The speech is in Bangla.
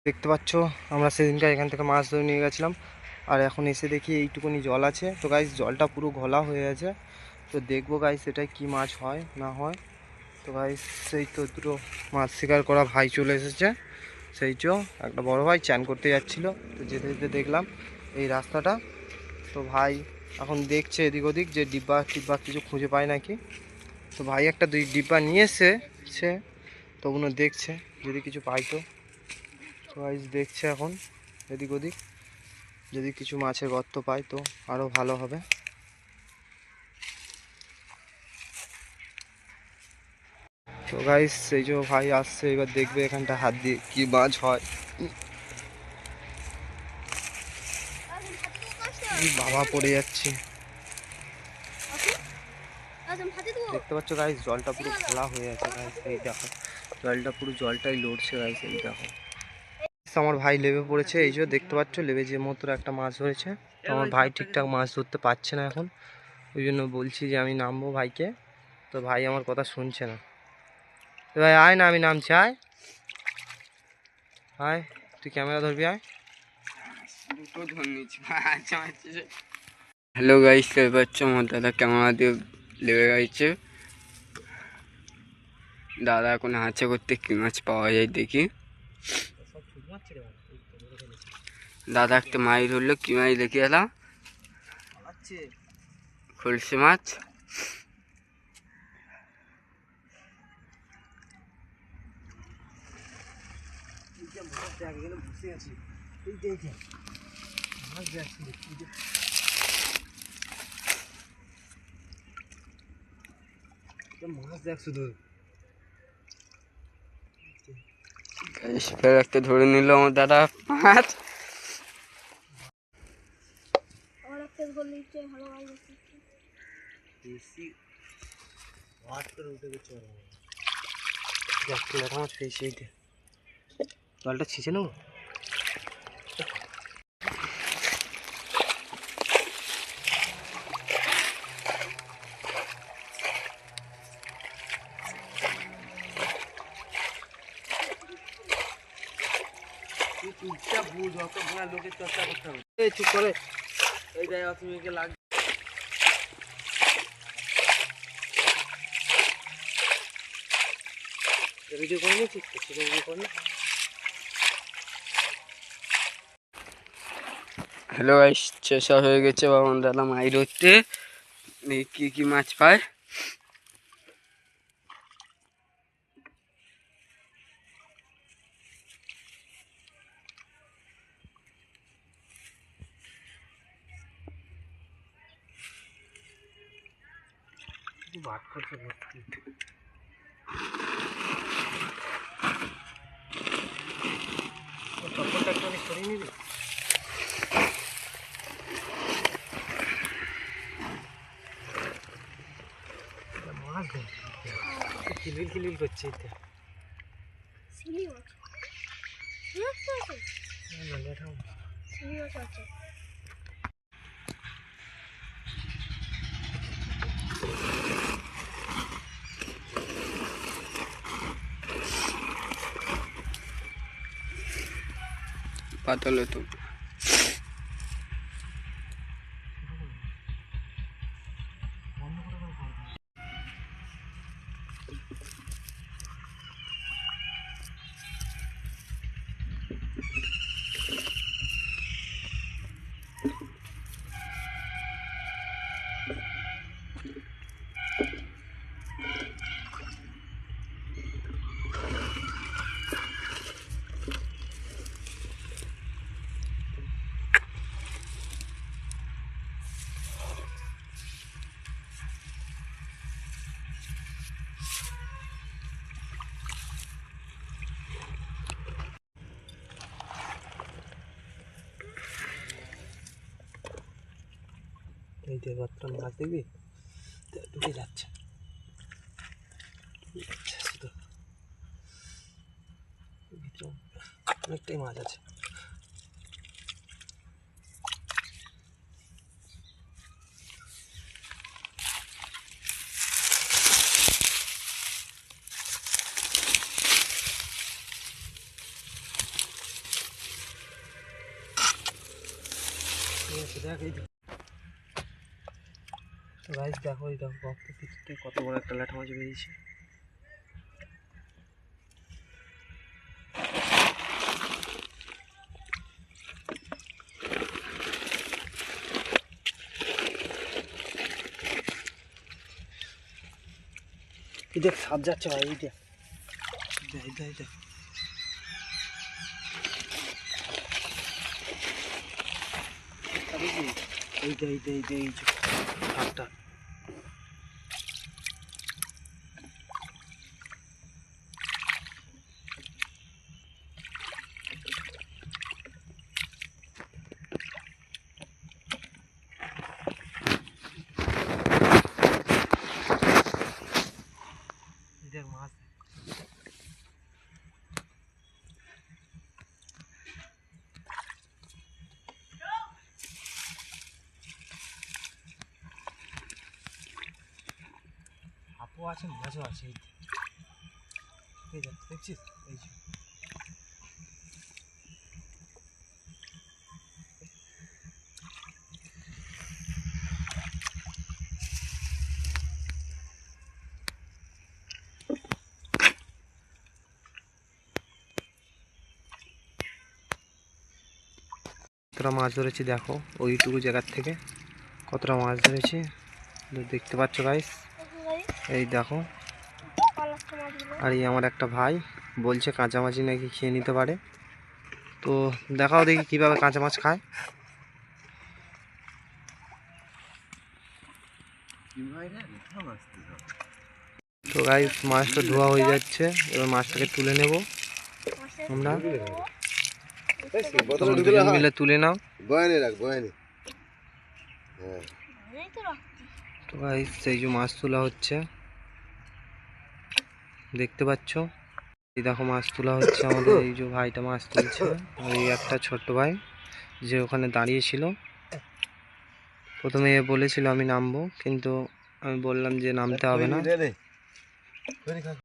দেখতে পাচ্ছ আমরা সেদিনকার এখান থেকে মাছ ধরে নিয়ে গেছিলাম, আর এখন এসে দেখি এইটুকুনি জল আছে। তো গাইস জলটা পুরো ঘোলা হয়ে আছে। তো দেখবো গাইস এটাই কি মাছ হয় না হয়। তো গাইস সেই তো দুটো মাছ শিকার করা ভাই চলে এসেছে। সেই চো একটা বড় ভাই চান করতে যাচ্ছিল, তো যেতে যেতে দেখলাম এই রাস্তাটা। তো ভাই এখন দেখছে এদিক ওদিক যে ডিব্বা টিব্বা কিছু খুঁজে পায় নাকি। তো ভাই একটা দুই ডিব্বা নিয়ে এসে তবুও দেখছে যদি কিছু পাই। তো গাইস দেখছে এখন এদিক ওদিক, যদি কিছু মাছের গর্ত পাই তো আরও ভালো হবে। তো গাইস সেই যে ভাই আসছে, এবার দেখবে এখানটা হাত দিয়ে কি মাছ হয়। বাবা পড়ে যাচ্ছে। দেখতে পাচ্ছ গাইস জলটা পুরো খোলা হয়ে আছে গাইস, এই দেখো জলটা পুরো জলটাই লড়ছে গাইস, এই দেখো। আমার ভাই লেবে পড়েছে, এই যে দেখতে পাচ্ছ লেবে যে মতো একটা মাছ ধরেছে। তো আমার ভাই ঠিকঠাক মাছ ধরতে পারছে না এখন, ওই জন্য বলছি যে আমি নামবো ভাইকে। তো ভাই আমার কথা শুনছে না। তো ভাই আয় না, আমি নামছি, আয় আয়, তুই ক্যামেরা ধরবি, আয়। হ্যালো গাইস, দেখতে পাচ্ছ আমার দাদা ক্যামেরা দিয়ে লেগে গেছে। দাদা এখন হাঁচে করতে কি মাছ পাওয়া যায় দেখি। দাদা একটা মাছ ধরলো, কি মাছ দেখি এলাম, খুলসি মাছ। ফের একটা ধরে নিল আমার দাদা মাছ। জলটা ছিঁচে নেবো। লোকের চর্চা করতে হবে, এই চুপ করে, এই গায়ে অসুবিধা লাগবে। ভিডিও করে নিয়েছিস তো, সেটা ভিডিও করে। হ্যালো গাইস, শেষা হয়ে গেছে বাবা দাদা মাছ ধরতে। কি কি মাছ পায়। ভাগ করতে ভর্তি চপ্পলটা একটু সরিয়ে নিবি। মাছ খিলিল খিলিল করছে এটা। পাতলে তো এই যে একটা মাছ দেখবি ঢুকে যাচ্ছে, শুধু ভিতরে অনেকটাই মাছ আছে। তো গাইস দেখো, এই দেখো গর্ত থেকে কত বড় একটা ল্যাঠা মাছ বেরিয়েছে। এই দেখ সাপ যাচ্ছে ভাই, এই দেখ, এই দেখ, এই দেখ। এই যে এই যে এই যে এই যে সাপটা। দেখ মাছ, সাপও আছে মাছও আছে। এই দেখ, দেখছিস এই যে। কতটা মাছ ধরেছি দেখো, ওইটুকু জায়গার থেকে কতটা মাছ ধরেছি দেখতে পাচ্ছ গাইস। এই দেখো, আর এই আমার একটা ভাই বলছে কাঁচা মাছই নাকি খেয়ে নিতে পারে। তো দেখাও দেখি কিভাবে কাঁচা মাছ খায়। তো গাইস মাছটা ধোয়া হয়ে যাচ্ছে, এবার মাছটাকে তুলে নেব আমরা। তোমরা দুজন মিলে তুলে নাও। তো গাইস এই যে মাছ তোলা হচ্ছে দেখতে পাচ্ছ। এই দেখো মাছ তোলা হচ্ছে, আমাদের এই যে ভাইটা মাছ তুলছে। আর এই একটা ছোট্ট ভাই যে ওখানে দাঁড়িয়েছিল, প্রথমে এ বলেছিল আমি নামবো, কিন্তু আমি বললাম যে নামতে হবে না।